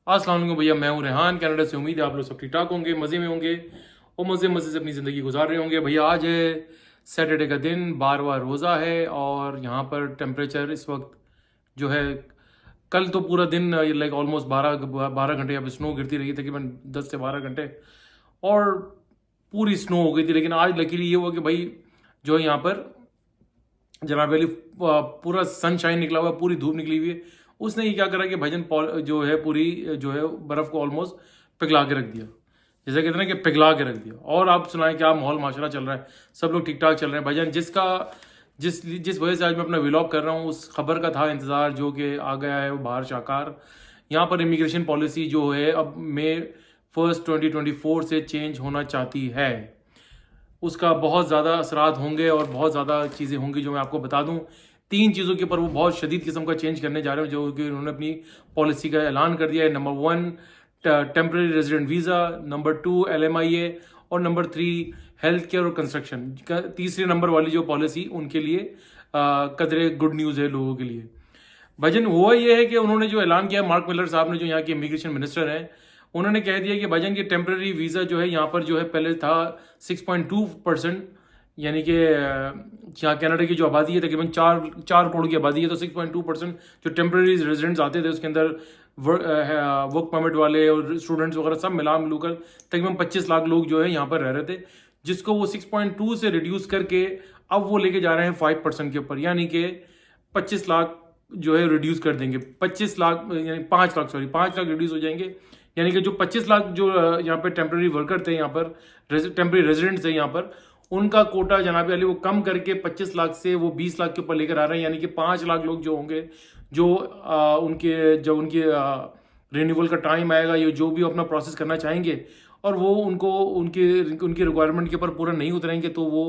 अस्सलाम वालेकुम भैया, मैं हूँ रेहान कनाडा से। उम्मीद है आप लोग सब ठीक ठाक होंगे, मज़े में होंगे और मज़े मज़े से अपनी ज़िंदगी गुजार रहे होंगे। भैया आज है सैटरडे का दिन, 12वां रोज़ा है और यहाँ पर टेम्परेचर इस वक्त जो है, कल तो पूरा दिन लाइक ऑलमोस्ट 12 घंटे यहाँ पे स्नो गिरती रही तकरीबन 10 से 12 घंटे और पूरी स्नो हो गई थी। लेकिन आज लकीली ये हुआ कि भाई जो है यहाँ पर जनाब अली पूरा सनशाइन निकला हुआ है, पूरी धूप निकली हुई है। उसने ये क्या करा कि भाईजान जो है पूरी जो है बर्फ़ को ऑलमोस्ट पिघला के रख दिया, जैसे कहते हैं ना कि पिघला के रख दिया। और आप सुनाएं क्या माहौल माशाल्लाह चल रहा है, सब लोग ठीक ठाक चल रहे हैं भाईजान। जिस वजह से आज मैं अपना व्लॉग कर रहा हूँ उस खबर का था इंतज़ार, जो कि आ गया है वो बाहर शाकार। यहाँ पर इमिग्रेशन पॉलिसी जो है अब May 1 2024 से चेंज होना चाहती है। उसका बहुत ज़्यादा असरात होंगे और बहुत ज़्यादा चीज़ें होंगी जो मैं आपको बता दूं। 3 चीज़ों के ऊपर वो बहुत शदीद किस्म का चेंज करने जा रहे हैं, जो कि उन्होंने अपनी पॉलिसी का ऐलान कर दिया है। Number 1 temporary resident visa, number 2 LMIA और नंबर 3 हेल्थ केयर और कंस्ट्रक्शन। तीसरे नंबर वाली जो पॉलिसी उनके लिए कदरे गुड न्यूज़ है लोगों के लिए। भाईजान हुआ ये है कि उन्होंने जो ऐलान किया, मार्क मिलर साहब ने, जो यहाँ के इमिग्रेशन मिनिस्टर हैं, उन्होंने कह दिया कि भाईजान की टेम्प्रेरी वीज़ा जो है यहाँ पर जो है पहले था 6.2%, यानी कि यहाँ कनाडा की जो आबादी है तकरीबन 4 करोड़ की आबादी है, तो 6.2% जो टेम्प्रेरी रेजिडेंट्स आते थे उसके अंदर वर्क परमिट वाले और स्टूडेंट्स वगैरह सब मिलकर तकरीबन 25 लाख लोग जो है यहाँ पर रह रहे थे, जिसको वो 6.2 से रिड्यूस करके अब वो लेके जा रहे हैं 5% के ऊपर, यानी कि 25 लाख जो है रिड्यूस कर देंगे। 25 लाख यानी 5 लाख, सॉरी 5 लाख रिड्यूस हो जाएंगे। यानी कि जो 25 लाख जो यहाँ पे टेम्प्रेरी वर्कर थे, यहाँ पर टेम्प्रेरी रेजिडेंट्स थे यहाँ पर, उनका कोटा जनाब अली वो कम करके 25 लाख से वो 20 लाख के ऊपर लेकर आ रहे हैं। यानी कि 5 लाख लोग जो होंगे, जो उनकी रिन्यूअल का टाइम आएगा, ये जो भी अपना प्रोसेस करना चाहेंगे और वो उनकी रिक्वायरमेंट के ऊपर पूरा नहीं उतरेंगे तो वो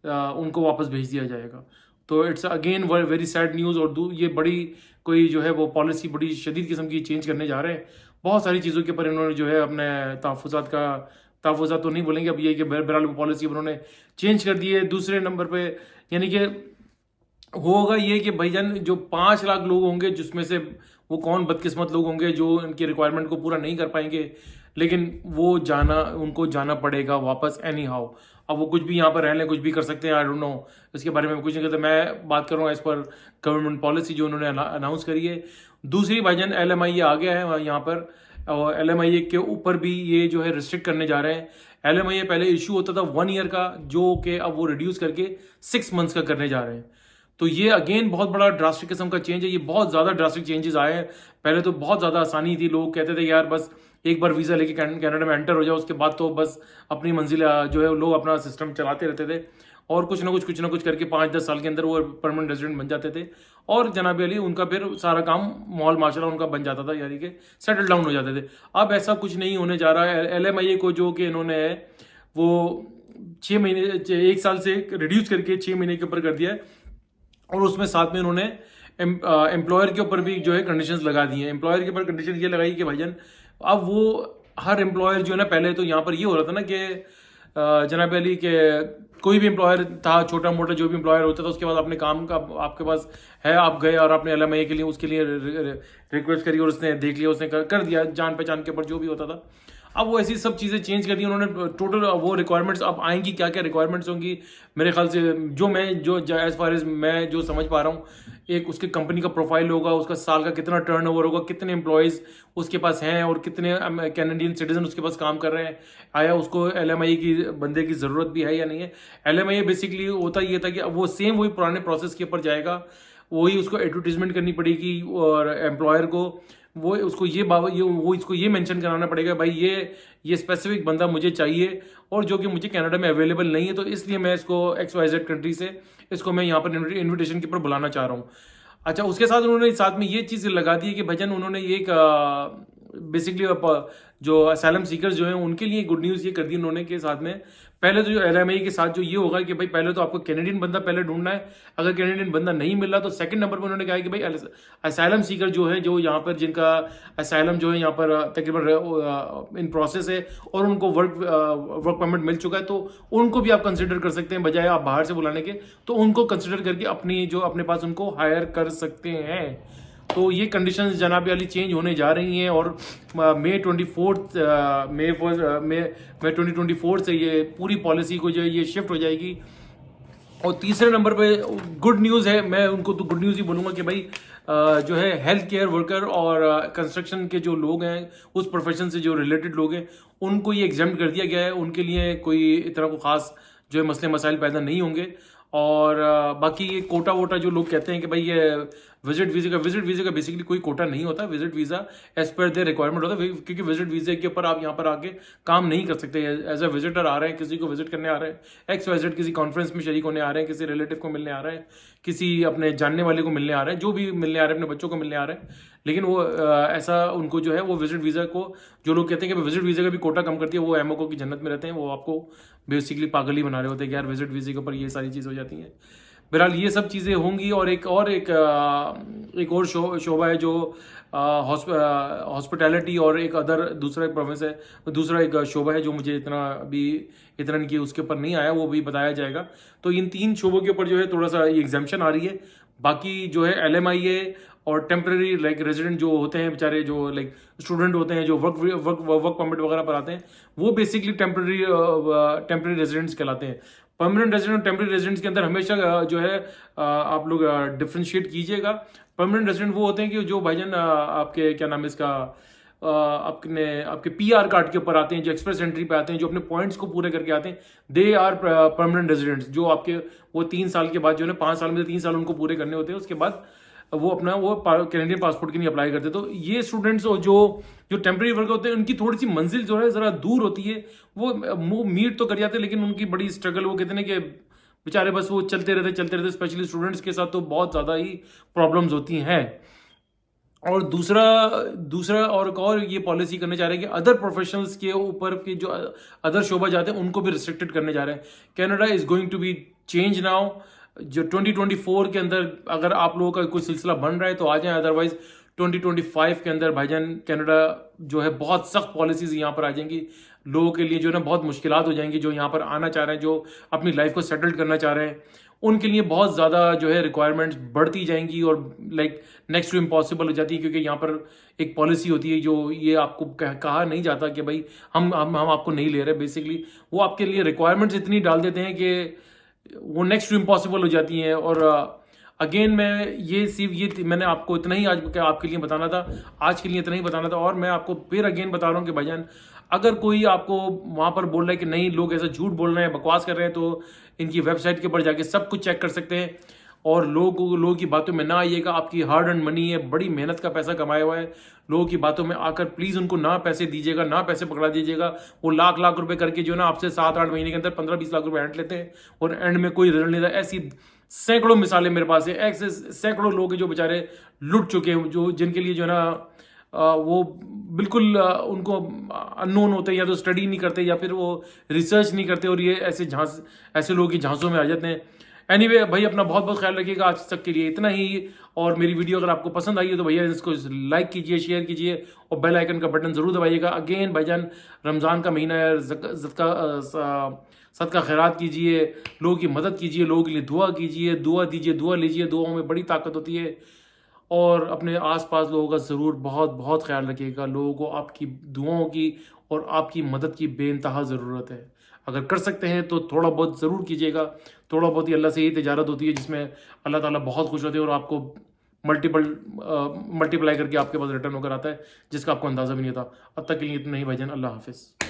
उनको वापस भेज दिया जाएगा। तो it's again very sad news. और ये बड़ी कोई जो है वो पॉलिसी बड़ी शदीद किस्म की चेंज करने जा रहे हैं। बहुत सारी चीज़ों के ऊपर इन्होंने जो है अपने तहफ़्फ़ुज़ात तो नहीं बोलेंगे अब, ये कि बहरहाल पॉलिसी उन्होंने चेंज कर दी है। दूसरे नंबर पे यानी कि होगा ये कि भाईजान जो 5 लाख लोग होंगे, जिसमें से वो कौन बदकिस्मत लोग होंगे जो उनकी रिक्वायरमेंट को पूरा नहीं कर पाएंगे, लेकिन उनको जाना पड़ेगा वापस एनी हाउ। अब वो कुछ भी यहाँ पर रह लें, कुछ भी कर सकते हैं, आई डोंट नो, इसके बारे में कुछ नहीं करते। मैं बात कर रहा हूँ एज पर गवर्नमेंट पॉलिसी जो उन्होंने अनाउंस करी है। दूसरी भाईजान LMIA आ गया है यहाँ पर, और LMIA के ऊपर भी ये जो है रिस्ट्रिक्ट करने जा रहे हैं। LMIA पहले इशू होता था 1 ईयर का, जो कि अब वो रिड्यूस करके 6 मंथ्स का करने जा रहे हैं। तो ये अगेन बहुत बड़ा ड्रास्टिक किस्म का चेंज है। ये बहुत ज़्यादा ड्रास्टिक चेंजेस आए हैं। पहले तो बहुत ज़्यादा आसानी थी, लोग कहते थे यार बस एक बार वीज़ा लेके कनाडा में एंटर हो जाओ, उसके बाद तो बस अपनी मंजिल जो है लोग अपना सिस्टम चलाते रहते थे और कुछ ना कुछ करके 5-10 साल के अंदर वो परमानेंट रेजिडेंट बन जाते थे और जनाब अली उनका फिर सारा काम माहौल माशाल्लाह उनका बन जाता था, यानी कि सेटल डाउन हो जाते थे। अब ऐसा कुछ नहीं होने जा रहा है। LMIA को जो कि इन्होंने वो 6 महीने 1 साल से रिड्यूस करके 6 महीने के ऊपर कर दिया है और उसमें साथ में उन्होंने एम्प्लॉयर के ऊपर भी जो है कंडीशंस लगा दी हैं। एम्प्लॉयर के ऊपर कंडीशन ये लगाई कि भाईजान अब वो हर एम्प्लॉयर जो है ना, पहले तो यहाँ पर ये हो रहा था ना कि जनाब अली के कोई भी एम्प्लॉयर था, छोटा मोटा जो भी एम्प्लॉयर होता था, उसके बाद अपने काम का आपके पास है, आप गए और आपने LMIA के लिए उसके लिए रिक्वेस्ट करी और उसने देख लिया, उसने कर दिया, जान पहचान के ऊपर जो भी होता था। अब वो ऐसी सब चीज़ें चेंज कर दी उन्होंने। टोटल वो रिक्वायरमेंट्स अब आएंगी, क्या क्या रिक्वायरमेंट्स होंगी मेरे ख्याल से, जो एज फार एज मैं जो समझ पा रहा हूँ, एक उसके कंपनी का प्रोफाइल होगा, उसका साल का कितना टर्नओवर होगा, कितने एम्प्लॉयज़ उसके पास हैं और कितने कैनेडियन सिटीजन उसके पास काम कर रहे हैं, आया उसको LMIA की बंदे की ज़रूरत भी है या नहीं है। LMIA बेसिकली होता ये था कि अब वो सेम वही पुराने प्रोसेस के ऊपर जाएगा, वही उसको एडवर्टीजमेंट करनी पड़ेगी और एम्प्लॉयर को वो इसको ये मेंशन कराना पड़ेगा भाई ये स्पेसिफिक बंदा मुझे चाहिए और जो कि मुझे कनाडा में अवेलेबल नहीं है, तो इसलिए मैं इसको XYZ कंट्री से इसको मैं यहाँ पर इन्विटेशन के ऊपर बुलाना चाह रहा हूँ। अच्छा, उसके साथ उन्होंने साथ में ये चीज़ लगा दी है कि भजन उन्होंने ये बेसिकली जो असाइलम सीकर्स जो हैं उनके लिए गुड न्यूज़ ये कर दी उन्होंने के साथ में। पहले तो जो LMIA के साथ जो ये होगा कि भाई पहले तो आपको कैनेडियन बंदा पहले ढूंढना है, अगर कैनेडियन बंदा नहीं मिल रहा तो सेकंड नंबर पर उन्होंने कहा कि भाई असाइलम सीकर जो है, जो यहाँ पर जिनका असाइलम जो है यहाँ पर तकरीबन इन प्रोसेस है और उनको वर्क परमिट मिल चुका है, तो उनको भी आप कंसिडर कर सकते हैं, बजाय आप बाहर से बुलाने के। तो उनको कंसिडर करके अपने पास उनको हायर कर सकते हैं। तो ये कंडीशंस जनाब अली चेंज होने जा रही हैं और मई 2024 से ये पूरी पॉलिसी को जो है ये शिफ्ट हो जाएगी। और तीसरे नंबर पे गुड न्यूज़ है, मैं उनको तो गुड न्यूज़ ही बोलूँगा कि भाई जो है हेल्थ केयर वर्कर और कंस्ट्रक्शन के जो लोग हैं उस प्रोफेशन से जो रिलेटेड लोग हैं उनको ये एग्जाम कर दिया गया है। उनके लिए कोई इतना को खास जो है मसले मसाइल पैदा नहीं होंगे। और बाकी ये कोटा वोटा जो लोग कहते हैं कि भाई ये विजिट वीज़ा का बेसिकली कोई कोटा नहीं होता। Visit visa as per their requirement होता है, क्योंकि विजिट वीज़े के ऊपर आप यहाँ पर आके काम नहीं कर सकते। एज अ विजिटर आ रहे हैं, किसी को विजिट करने आ रहे हैं, XYZ किसी कॉन्फ्रेंस में शरीक होने आ रहे हैं, किसी रिलेटिव को मिलने आ रहे हैं, किसी अपने जानने वाले को मिलने आ रहे हैं, जो भी मिलने आ रहे हैं, अपने बच्चों को मिलने आ रहे हैं। लेकिन वो ऐसा उनको जो है वो विजिट वीज़ा को, जो लोग कहते हैं कि विजिट वीज़ा का भी कोटा कम करती है, वो एमओको की जन्नत में रहते हैं। वो आपको बेसिकली पागल ही बना रहे होते हैं कि यार विजिट वीज़े के ऊपर ये सारी चीज़ हो जाती हैं। बहरहाल ये सब चीज़ें होंगी। और एक और शोबा है जो हॉस्पिटैलिटी और एक दूसरा एक प्रोविंस है, दूसरा एक शोबा है जो मुझे इतना इनकी उसके ऊपर नहीं आया, वो भी बताया जाएगा। तो इन 3 शोबों के ऊपर जो है थोड़ा सा ये एग्जाम्पशन आ रही है। बाकी जो है LMIA और टेम्प्रेरी लाइक रेजिडेंट जो होते हैं बेचारे, जो लाइक स्टूडेंट होते हैं जो वर्क परमिट वगैरह पर आते हैं, वो बेसिकली टेम्प्रेरी रेजिडेंट्स कहलाते हैं। परमानेंट रेजिडेंट और टेम्प्रेरी रेजिडेंट्स के अंदर हमेशा जो है आप लोग डिफ्रेंशिएट कीजिएगा। परमानेंट रेजिडेंट वो होते हैं कि जो भाईजान आपके क्या नाम है इसका आपके PR कार्ड के ऊपर आते हैं, जो एक्सप्रेस एंट्री पे आते हैं, जो अपने पॉइंट्स को पूरे करके आते हैं, दे आर परमानेंट रेजिडेंट्स। जो आपके वो 3 साल के बाद जो है 5 साल में 3 साल उनको पूरे करने होते हैं, उसके बाद वो अपना वो कैनेडियन पासपोर्ट के लिए अप्लाई करते। तो ये स्टूडेंट्स और जो टेम्प्रेरी वर्कर होते हैं उनकी थोड़ी सी मंजिल जो है ज़रा दूर होती है। वो मीट तो कर जाते हैं, लेकिन उनकी बड़ी स्ट्रगल, वो कहते हैं कि बेचारे बस वो चलते रहते। स्पेशली स्टूडेंट्स के साथ तो बहुत ज़्यादा ही प्रॉब्लम्स होती हैं। और दूसरा और ये पॉलिसी करने जा रहे हैं कि अदर प्रोफेशनल्स के ऊपर के जो अदर शोबा जाते हैं उनको भी रिस्ट्रिक्टेड करने जा रहे हैं। Canada is going to be change now. जो 2024 के अंदर अगर आप लोगों का कोई सिलसिला बन रहा है तो आ जाएं, अदरवाइज 2025 के अंदर भाईजान कनाडा जो है बहुत सख्त पॉलिसीज यहाँ पर आ जाएंगी। लोगों के लिए जो है ना बहुत मुश्किलात हो जाएंगी, जो यहाँ पर आना चाह रहे हैं, जो अपनी लाइफ को सेटल करना चाह रहे हैं, उनके लिए बहुत ज़्यादा जो है रिक्वायरमेंट्स बढ़ती जाएंगी और लाइक नेक्स्ट टू इम्पॉसिबल हो जाती है। क्योंकि यहाँ पर एक पॉलिसी होती है जो ये आपको कहा नहीं जाता कि भाई हम आपको नहीं ले रहे। बेसिकली वो आपके लिए रिक्वायरमेंट्स इतनी डाल देते हैं कि वो नेक्स्ट टू इम्पॉसिबल हो जाती हैं। और अगेन मैंने आपको इतना ही आज आपके लिए बताना था, आज के लिए इतना ही बताना था। और मैं आपको फिर अगेन बता रहा हूँ कि भाईजान अगर कोई आपको वहाँ पर बोल रहा है कि नहीं लोग ऐसा झूठ बोल रहे हैं, बकवास कर रहे हैं, तो इनकी वेबसाइट के ऊपर जाके सब कुछ चेक कर सकते हैं। और लोगों की बातों में ना आइएगा। आपकी हार्ड अर्न मनी है, बड़ी मेहनत का पैसा कमाया हुआ है, लोगों की बातों में आकर प्लीज़ उनको ना पैसे दीजिएगा, ना पैसे पकड़ा दीजिएगा। वो लाख रुपए करके जो ना आपसे 7-8 महीने के अंदर 15-20 लाख रुपए ऐंठ लेते हैं और एंड में कोई रिजल्ट नहीं था। ऐसी सैकड़ों मिसालें मेरे पास है। ऐसे सैकड़ों लोग जो बेचारे लुट चुके हैं, जो जिनके लिए जो है ना वो बिल्कुल उनको अननोन होते हैं, या तो स्टडी नहीं करते या फिर वो रिसर्च नहीं करते, और ये ऐसे लोगों की झांसों में आ जाते हैं। एनीवे भाई अपना बहुत बहुत ख्याल रखिएगा। आज तक के लिए इतना ही। और मेरी वीडियो अगर आपको पसंद आई है तो भैया इसको लाइक कीजिए, शेयर कीजिए और बेल आइकन का बटन ज़रूर दबाइएगा। अगेन भाईजान रमज़ान का महीना है, सदका खैरात कीजिए, लोगों की मदद कीजिए, लोगों के लिए दुआ कीजिए, दुआ दीजिए, दुआ लीजिए। दुआओं में बड़ी ताकत होती है। और अपने आसपास लोगों का ज़रूर बहुत बहुत ख्याल रखिएगा। लोगों को आपकी दुआओं की और आपकी मदद की बेइंतहा ज़रूरत है। अगर कर सकते हैं तो थोड़ा बहुत ज़रूर कीजिएगा। थोड़ा बहुत ही अल्लाह से ही तिजारत होती है जिसमें अल्लाह ताला बहुत खुश होते हैं और आपको मल्टीप्लाई करके आपके पास रिटर्न होकर आता है, जिसका आपको अंदाज़ा भी नहीं था। अब तक के लिए इतना ही भाईजान। अल्लाह हाफिज़।